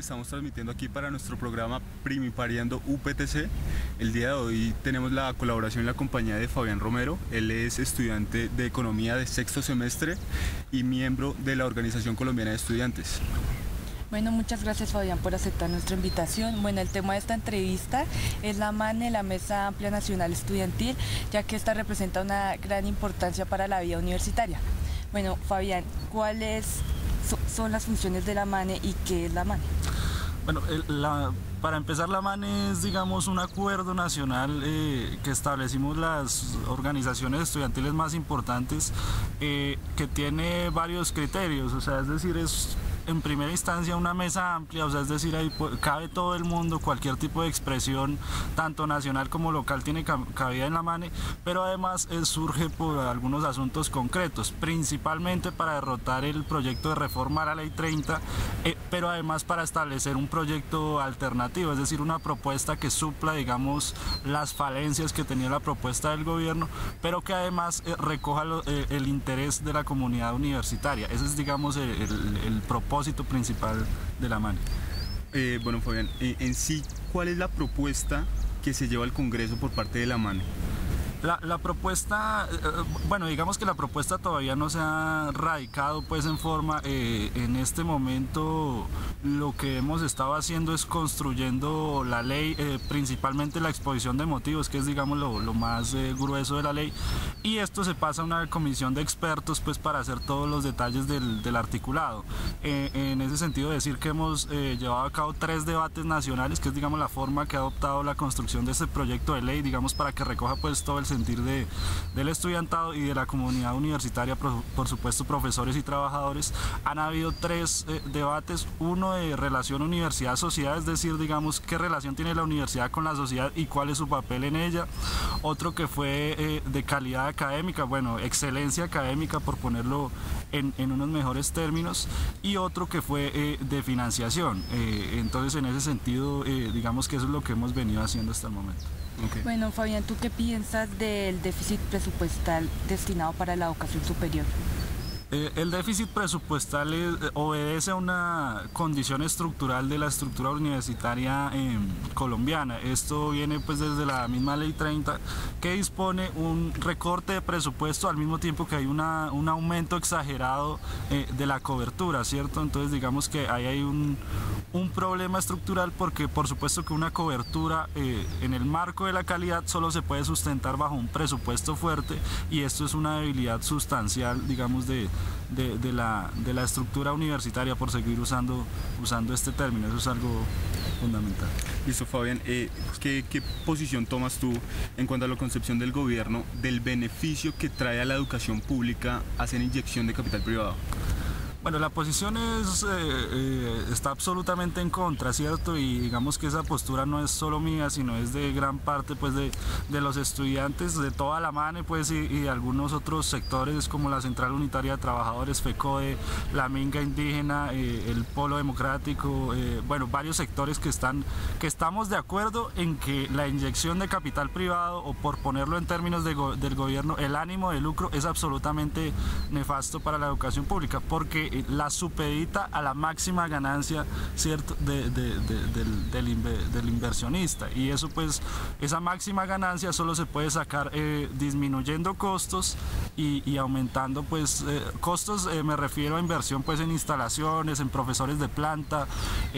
estamos transmitiendo aquí para nuestro programa Primipariando UPTC. El día de hoy tenemos la colaboración y la compañía de Fabián Romero. Él es estudiante de Economía de sexto semestre y miembro de la Organización Colombiana de Estudiantes. Bueno, muchas gracias Fabián por aceptar nuestra invitación. Bueno, el tema de esta entrevista es la MANE, la Mesa Amplia Nacional Estudiantil, ya que esta representa una gran importancia para la vida universitaria. Bueno, Fabián, ¿cuáles son las funciones de la MANE y qué es la MANE? Bueno, para empezar, la MANE es, digamos, un acuerdo nacional que establecimos las organizaciones estudiantiles más importantes, que tiene varios criterios, o sea, es decir, es en primera instancia una mesa amplia, o sea, es decir, ahí cabe todo el mundo, cualquier tipo de expresión, tanto nacional como local, tiene cabida en la MANE, pero además surge por algunos asuntos concretos, principalmente para derrotar el proyecto de reforma a la Ley 30, pero además para establecer un proyecto alternativo, es decir, una propuesta que supla, digamos, las falencias que tenía la propuesta del gobierno, pero que además recoja el interés de la comunidad universitaria. Ese es, digamos, el propósito principal de la MANE. Bueno, Fabián, en sí, ¿cuál es la propuesta que se lleva al Congreso por parte de la MANE? La propuesta, bueno, digamos que la propuesta todavía no se ha radicado pues en forma. En este momento lo que hemos estado haciendo es construyendo la ley, principalmente la exposición de motivos, que es, digamos, lo más grueso de la ley, y esto se pasa a una comisión de expertos pues para hacer todos los detalles del articulado. En ese sentido, decir que hemos llevado a cabo 3 debates nacionales, que es, digamos, la forma que ha adoptado la construcción de este proyecto de ley, digamos, para que recoja pues todo el sentir del estudiantado y de la comunidad universitaria, por supuesto profesores y trabajadores. Han habido 3 debates, uno de relación universidad-sociedad, es decir, digamos, qué relación tiene la universidad con la sociedad y cuál es su papel en ella. Otro que fue de calidad académica, bueno, excelencia académica, por ponerlo en unos mejores términos, y otro que fue de financiación. Entonces, en ese sentido, digamos que eso es lo que hemos venido haciendo hasta el momento. Okay. Bueno, Fabián, ¿tú qué piensas del déficit presupuestal destinado para la educación superior? El déficit presupuestal obedece a una condición estructural de la estructura universitaria colombiana. Esto viene pues desde la misma Ley 30, que dispone un recorte de presupuesto al mismo tiempo que hay un aumento exagerado de la cobertura, ¿cierto? Entonces, digamos que ahí hay un problema estructural, porque por supuesto que una cobertura en el marco de la calidad solo se puede sustentar bajo un presupuesto fuerte, y esto es una debilidad sustancial, digamos, de la estructura universitaria, por seguir usando este término. Eso es algo fundamental. Listo, Fabián, ¿qué posición tomas tú en cuanto a la concepción del gobierno del beneficio que trae a la educación pública hacer inyección de capital privado? Bueno, la posición está absolutamente en contra, ¿cierto? Y digamos que esa postura no es solo mía, sino es de gran parte pues de los estudiantes, de toda la MANE pues, y de algunos otros sectores como la Central Unitaria de Trabajadores, FECODE, la Minga Indígena, el Polo Democrático, bueno, varios sectores que estamos de acuerdo en que la inyección de capital privado, o por ponerlo en términos del gobierno, el ánimo de lucro, es absolutamente nefasto para la educación pública, porque la supedita a la máxima ganancia, ¿cierto?, del inversionista, y eso pues, esa máxima ganancia solo se puede sacar disminuyendo costos y aumentando pues costos, me refiero a inversión pues en instalaciones, en profesores de planta,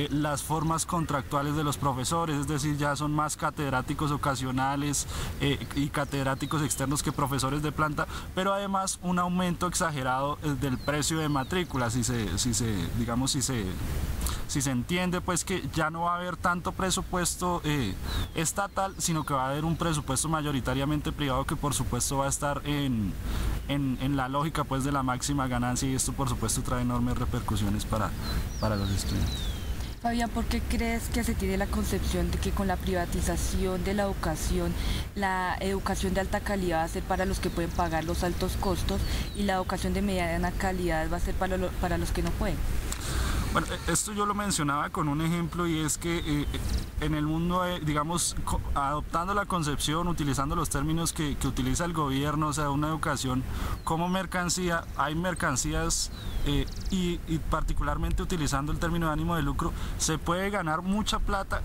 las formas contractuales de los profesores, es decir, ya son más catedráticos ocasionales y catedráticos externos que profesores de planta, pero además un aumento exagerado del precio de matrícula. Si se entiende pues que ya no va a haber tanto presupuesto estatal, sino que va a haber un presupuesto mayoritariamente privado, que por supuesto va a estar en la lógica pues de la máxima ganancia, y esto por supuesto trae enormes repercusiones para los estudiantes. Fabián, ¿por qué crees que se tiene la concepción de que con la privatización de la educación de alta calidad va a ser para los que pueden pagar los altos costos, y la educación de mediana calidad va a ser para los que no pueden? Bueno, esto yo lo mencionaba con un ejemplo, y es que en el mundo, digamos, adoptando la concepción, utilizando los términos que utiliza el gobierno, o sea, una educación como mercancía, hay mercancías y particularmente utilizando el término de ánimo de lucro, se puede ganar mucha plata,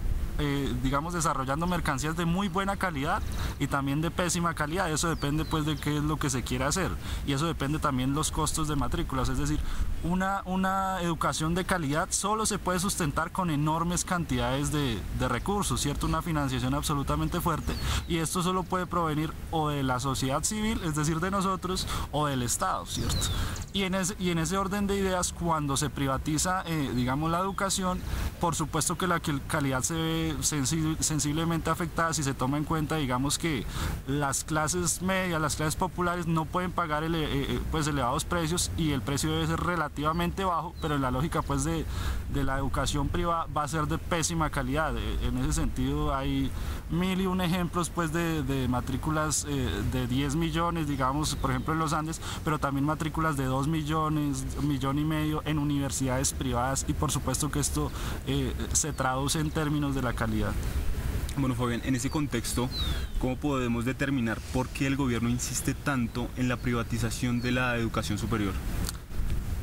digamos, desarrollando mercancías de muy buena calidad y también de pésima calidad. Eso depende pues de qué es lo que se quiere hacer, y eso depende también los costos de matrículas. Es decir, una educación de calidad solo se puede sustentar con enormes cantidades de recursos, ¿cierto? Una financiación absolutamente fuerte, y esto solo puede provenir o de la sociedad civil, es decir, de nosotros, o del Estado, ¿cierto? Y en ese orden de ideas, cuando se privatiza, digamos, la educación, por supuesto que la calidad se ve sensiblemente afectada si se toma en cuenta, digamos, que las clases medias, las clases populares no pueden pagar pues elevados precios, y el precio debe ser relativamente bajo, pero en la lógica pues de la educación privada va a ser de pésima calidad. En ese sentido hay 1001 ejemplos pues de matrículas de 10 millones, digamos, por ejemplo en los Andes, pero también matrículas de 2 millones, 1,5 millones en universidades privadas, y por supuesto que esto se traduce en términos de la calidad. Bueno, Fabián, en ese contexto, ¿cómo podemos determinar por qué el gobierno insiste tanto en la privatización de la educación superior?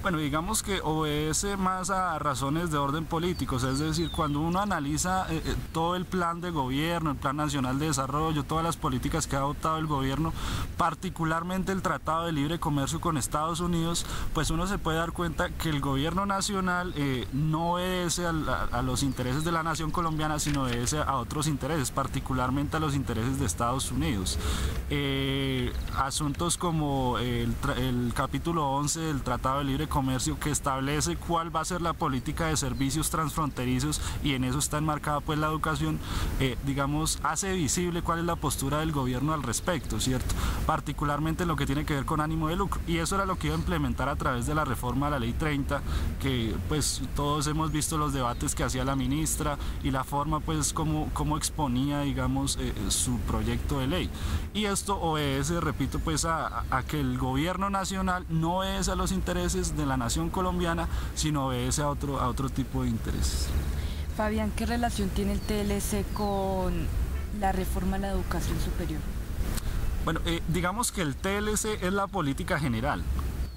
Bueno, digamos que obedece más a razones de orden político, es decir, cuando uno analiza todo el plan de gobierno, el Plan Nacional de Desarrollo, todas las políticas que ha adoptado el gobierno, particularmente el Tratado de Libre Comercio con Estados Unidos, pues uno se puede dar cuenta que el gobierno nacional no obedece a los intereses de la nación colombiana, sino obedece a otros intereses, particularmente a los intereses de Estados Unidos. Asuntos como el capítulo 11 del Tratado de Libre Comercio, que establece cuál va a ser la política de servicios transfronterizos, y en eso está enmarcada pues la educación, digamos, hace visible cuál es la postura del gobierno al respecto, ¿cierto? Particularmente en lo que tiene que ver con ánimo de lucro, y eso era lo que iba a implementar a través de la reforma a la Ley 30, que pues todos hemos visto los debates que hacía la ministra y la forma pues como exponía, digamos, su proyecto de ley. Y esto obedece, repito, pues a que el gobierno nacional no obedece a los intereses de la nación colombiana, sino obedece a otro tipo de intereses. Fabián, ¿qué relación tiene el TLC con la reforma a la educación superior? Bueno, digamos que el TLC es la política general,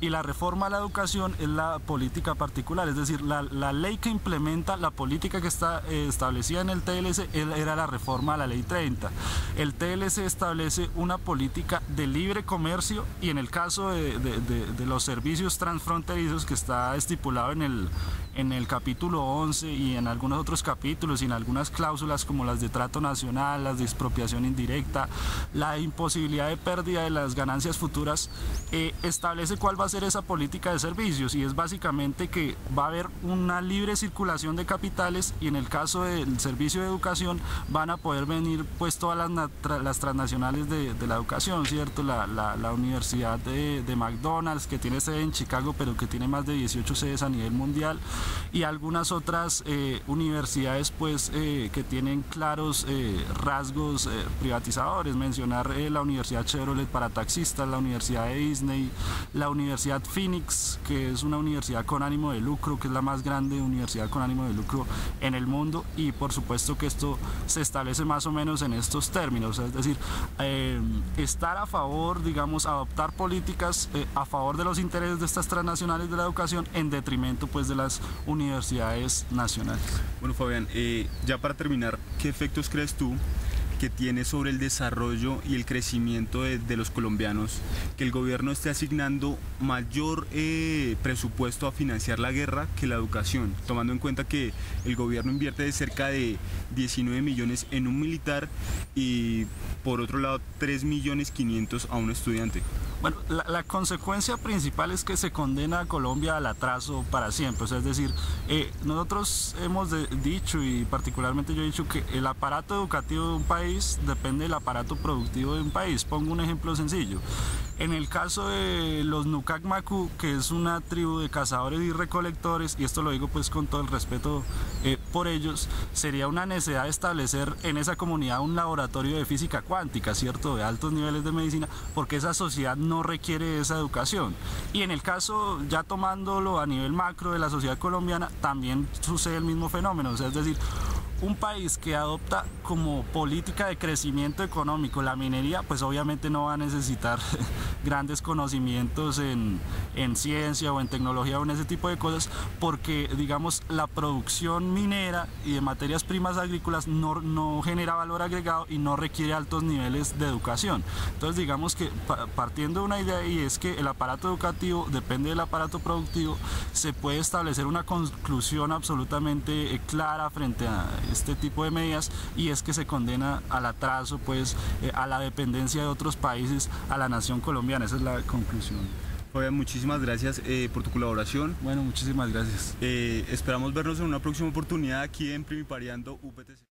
y la reforma a la educación es la política particular, es decir, la ley que implementa la política que está establecida en el TLC era la reforma a la Ley 30. El TLC establece una política de libre comercio, y en el caso de los servicios transfronterizos, que está estipulado en el capítulo 11 y en algunos otros capítulos, y en algunas cláusulas como las de trato nacional, las de expropiación indirecta, la imposibilidad de pérdida de las ganancias futuras, establece cuál va a ser esa política de servicios, y es básicamente que va a haber una libre circulación de capitales, y en el caso del servicio de educación van a poder venir pues todas las transnacionales de la educación, ¿cierto? La Universidad de McDonald's, que tiene sede en Chicago pero que tiene más de 18 sedes a nivel mundial, y algunas otras universidades pues que tienen claros rasgos privatizadores. Mencionar la Universidad Chevrolet para taxistas, la Universidad de Disney, la Universidad Phoenix, que es una universidad con ánimo de lucro, que es la más grande universidad con ánimo de lucro en el mundo, y por supuesto que esto se establece más o menos en estos términos, es decir, estar a favor, digamos, adoptar políticas a favor de los intereses de estas transnacionales de la educación en detrimento pues de las universidades nacionales. Bueno, Fabián, ya para terminar, ¿qué efectos crees tú que tiene sobre el desarrollo y el crecimiento de los colombianos que el gobierno esté asignando mayor presupuesto a financiar la guerra que la educación, tomando en cuenta que el gobierno invierte de cerca de 19 millones en un militar y por otro lado 3.500.000 a un estudiante? Bueno, la consecuencia principal es que se condena a Colombia al atraso para siempre. O sea, es decir, nosotros hemos dicho, y particularmente yo he dicho, que el aparato educativo de un país depende del aparato productivo de un país. Pongo un ejemplo sencillo. En el caso de los Nukak Maku, que es una tribu de cazadores y recolectores, y esto lo digo pues con todo el respeto por ellos, sería una necesidad de establecer en esa comunidad un laboratorio de física cuántica, ¿cierto?, de altos niveles de medicina, porque esa sociedad no requiere esa educación. Y en el caso, ya tomándolo a nivel macro de la sociedad colombiana, también sucede el mismo fenómeno, o sea, es decir, un país que adopta como política de crecimiento económico la minería, pues obviamente no va a necesitar grandes conocimientos en ciencia o en tecnología o en ese tipo de cosas, porque digamos la producción minera y de materias primas agrícolas no genera valor agregado y no requiere altos niveles de educación. Entonces digamos que partiendo de una idea, y es que el aparato educativo depende del aparato productivo, se puede establecer una conclusión absolutamente clara frente a este tipo de medidas, y es que se condena al atraso, pues a la dependencia de otros países a la nación colombiana. Esa es la conclusión. Fabián, muchísimas gracias por tu colaboración. Bueno, muchísimas gracias. Esperamos vernos en una próxima oportunidad aquí en Primipariando UPTC.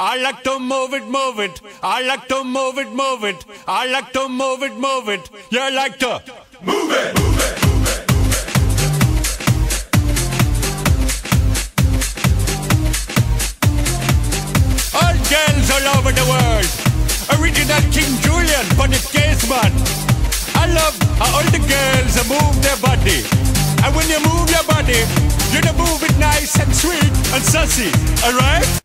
I like to move it, move it. I like to move it, move it. I like to move it, move it. You like to move it, move it, move it. All girls all over the world. Original King Julian, Bonnie Caseman. I love how all the girls move their body. And when you move your body, you move it nice and sweet and sassy, alright?